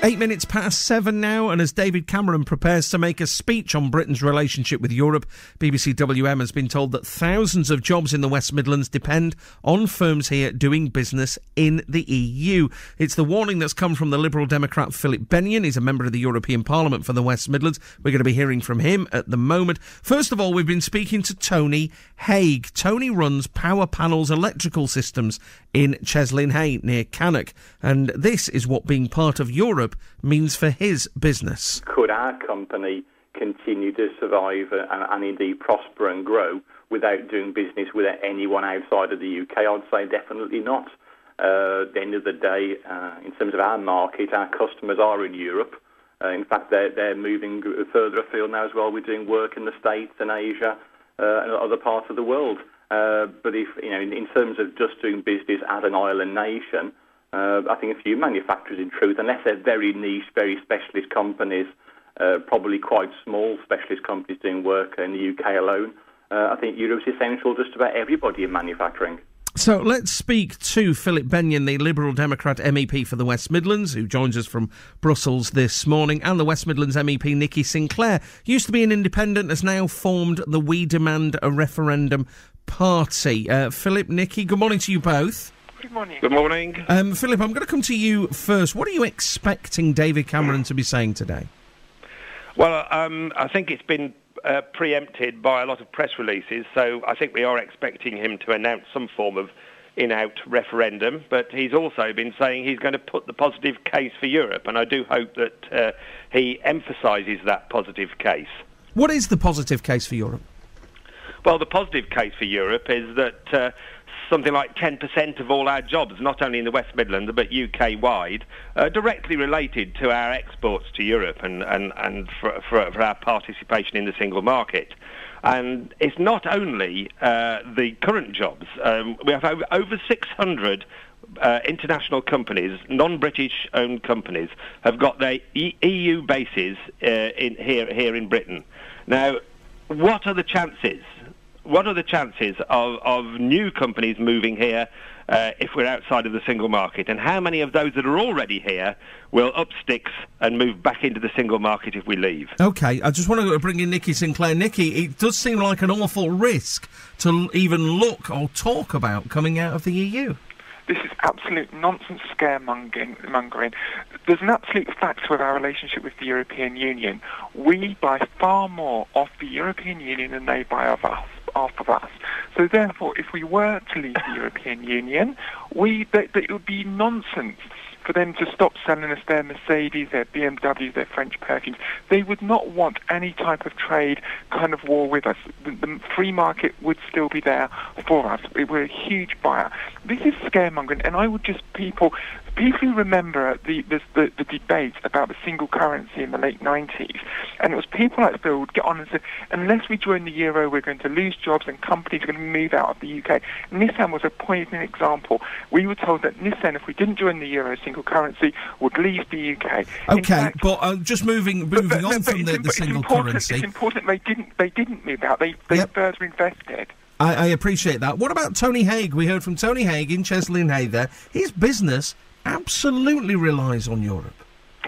7:08 now, and as David Cameron prepares to make a speech on Britain's relationship with Europe, BBC WM has been told that thousands of jobs in the West Midlands depend on firms here doing business in the EU. It's the warning that's come from the Liberal Democrat Philip Bennion. He's a member of the European Parliament for the West Midlands. We're going to be hearing from him at the moment. First of all, we've been speaking to Tony Haig. Tony runs Power Panels Electrical Systems in Cheslin Hay near Cannock, and this is what being part of Europe means for his business. Could our company continue to survive and indeed prosper and grow without doing business with anyone outside of the UK? I'd say definitely not. At the end of the day, in terms of our market, our customers are in Europe. In fact, they're moving further afield now as well. We're doing work in the States and Asia and other parts of the world. But if in terms of just doing business as an island nation, I think a few manufacturers, in truth, unless they're very niche, very specialist companies, probably quite small specialist companies doing work in the UK alone, I think Europe's essential just about everybody in manufacturing. So let's speak to Philip Bennion, the Liberal Democrat MEP for the West Midlands, who joins us from Brussels this morning, and the West Midlands MEP Nikki Sinclaire. Used to be an independent, has now formed the We Demand a Referendum party. Philip, Nikki, good morning to you both. Good morning. Good morning. Philip, I'm going to come to you first. What are you expecting David Cameron to be saying today? Well, I think it's been preempted by a lot of press releases, so I think we are expecting him to announce some form of in-out referendum, but he's also been saying he's going to put the positive case for Europe, and I do hope that he emphasises that positive case. What is the positive case for Europe? Well, the positive case for Europe is that something like 10% of all our jobs, not only in the West Midlands but UK-wide, are directly related to our exports to Europe and for our participation in the single market. And it's not only the current jobs. We have over 600 international companies, non-British owned companies, have got their EU bases here in Britain. Now, what are the chances? What are the chances of new companies moving here if we're outside of the single market? And how many of those that are already here will up sticks and move back into the single market if we leave? OK, I just want to bring in Nikki Sinclaire. Nikki, it does seem like an awful risk to even look or talk about coming out of the EU. This is absolute nonsense scaremongering. There's an absolute fact with our relationship with the European Union. We buy far more off the European Union than they buy off us. So therefore, if we were to leave the European Union, it would be nonsense for them to stop selling us their Mercedes, their BMWs, their French perfumes. They would not want any type of trade kind of war with us. The free market would still be there for us. We're a huge buyer. This is scaremongering, and I would just people who remember the debate about the single currency in the late 90s, and it was people like Phil would get on and say, unless we join the euro, we're going to lose jobs and companies are going to move out of the UK. Nissan was a poignant example. We were told that Nissan, if we didn't join the euro single currency, would leave the UK. OK, but just moving on from the single currency. It's important they didn't move out. They further invested. I appreciate that. What about Tony Haig? We heard from Tony Haig in Cheslin Hay there. His business absolutely relies on Europe.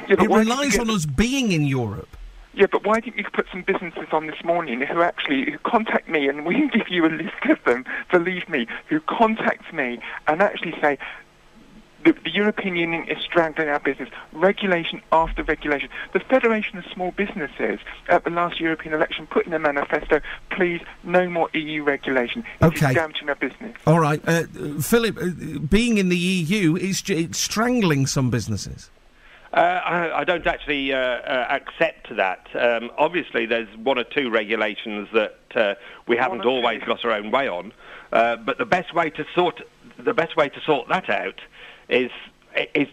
Yeah, it relies on us being in Europe. Yeah, but why didn't you put some businesses on this morning who contact me, and we can give you a list of them, believe me, who contact me and actually say, the European Union is strangling our business, regulation after regulation. The Federation of Small Businesses at the last European election put in a manifesto, please, no more EU regulation. It's damaging our business. All right. Philip, being in the EU, it's strangling some businesses. I don't actually accept that. Obviously, there's one or two regulations that we haven't always got our own way on, but the best way to sort that out is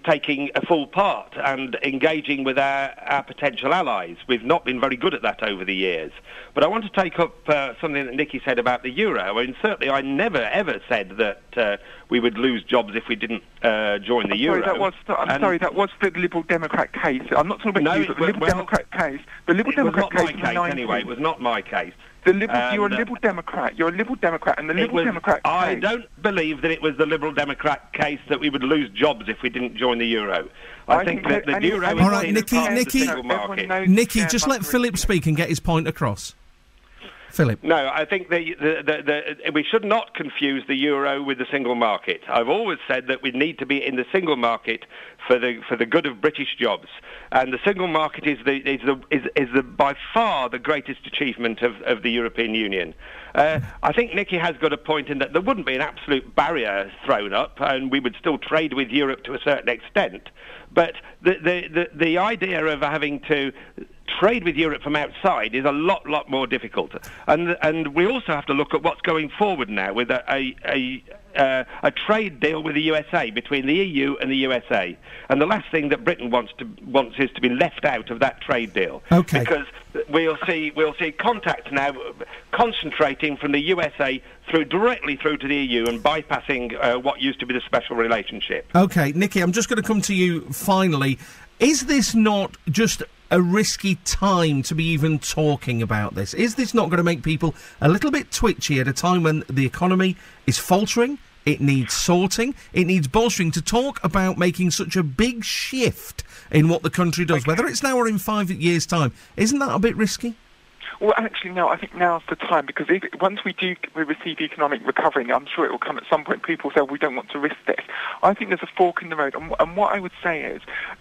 taking a full part and engaging with our potential allies. We've not been very good at that over the years. But I want to take up something that Nikki said about the euro. I mean, certainly I never, ever said that we would lose jobs if we didn't join the euro. Sorry, that was the Liberal Democrat case. I'm not talking about the Liberal Democrat case. The Liberal Democrat case was not my case anyway. It was not my case. The Liberals, you're a Liberal Democrat. You're a Liberal Democrat, and the Liberal Democrat case... I don't believe that it was the Liberal Democrat case that we would lose jobs if we didn't join the euro. I think that the euro is... All right, Nikki, Nikki, just let Philip speak and get his point across. Philip. No, I think we should not confuse the euro with the single market. I've always said that we need to be in the single market for the good of British jobs, and the single market is by far the greatest achievement of the European Union. I think Nikki has got a point in that there wouldn't be an absolute barrier thrown up, and we would still trade with Europe to a certain extent. But the idea of having to trade with Europe from outside is a lot more difficult, and we also have to look at what's going forward now with a trade deal with the USA, between the EU and the USA, and the last thing that Britain wants is to be left out of that trade deal. Okay. Because we'll see contact now concentrating from the USA directly through to the EU and bypassing what used to be the special relationship. Okay, Nikki, I'm just going to come to you finally. Is this not just a risky time to be even talking about this? Is this not going to make people a little bit twitchy at a time when the economy is faltering? It needs sorting. It needs bolstering. To talk about making such a big shift in what the country does, whether it's now or in 5 years' time, isn't that a bit risky? Well, actually, no, I think now's the time, because once we receive economic recovery, and I'm sure it will come at some point, people say, we don't want to risk this. I think there's a fork in the road, and what I would say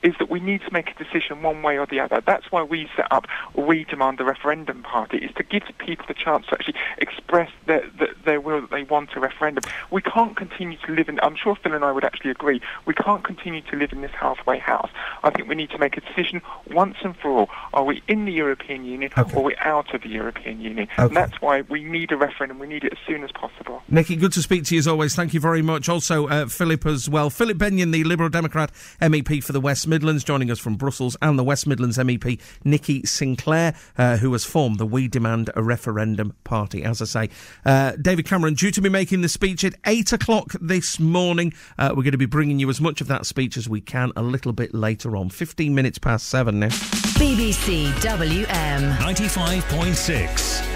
is that we need to make a decision one way or the other. That's why we set up We Demand a Referendum Party, is to give people the chance to actually express their will that they want a referendum. We can't continue to live in, I'm sure Phil and I would actually agree, we can't continue to live in this halfway house. I think we need to make a decision once and for all. Are we in the European Union, or are we out of the European Union? Okay. And that's why we need a referendum. We need it as soon as possible. Nikki, good to speak to you as always. Thank you very much. Also, Philip as well. Philip Benyon, the Liberal Democrat MEP for the West Midlands, joining us from Brussels, and the West Midlands MEP, Nikki Sinclaire, who has formed the We Demand a Referendum Party, as I say. David Cameron, due to be making the speech at 8 o'clock this morning. We're going to be bringing you as much of that speech as we can a little bit later on. 15 minutes past 7 now. BBC WM 95.6.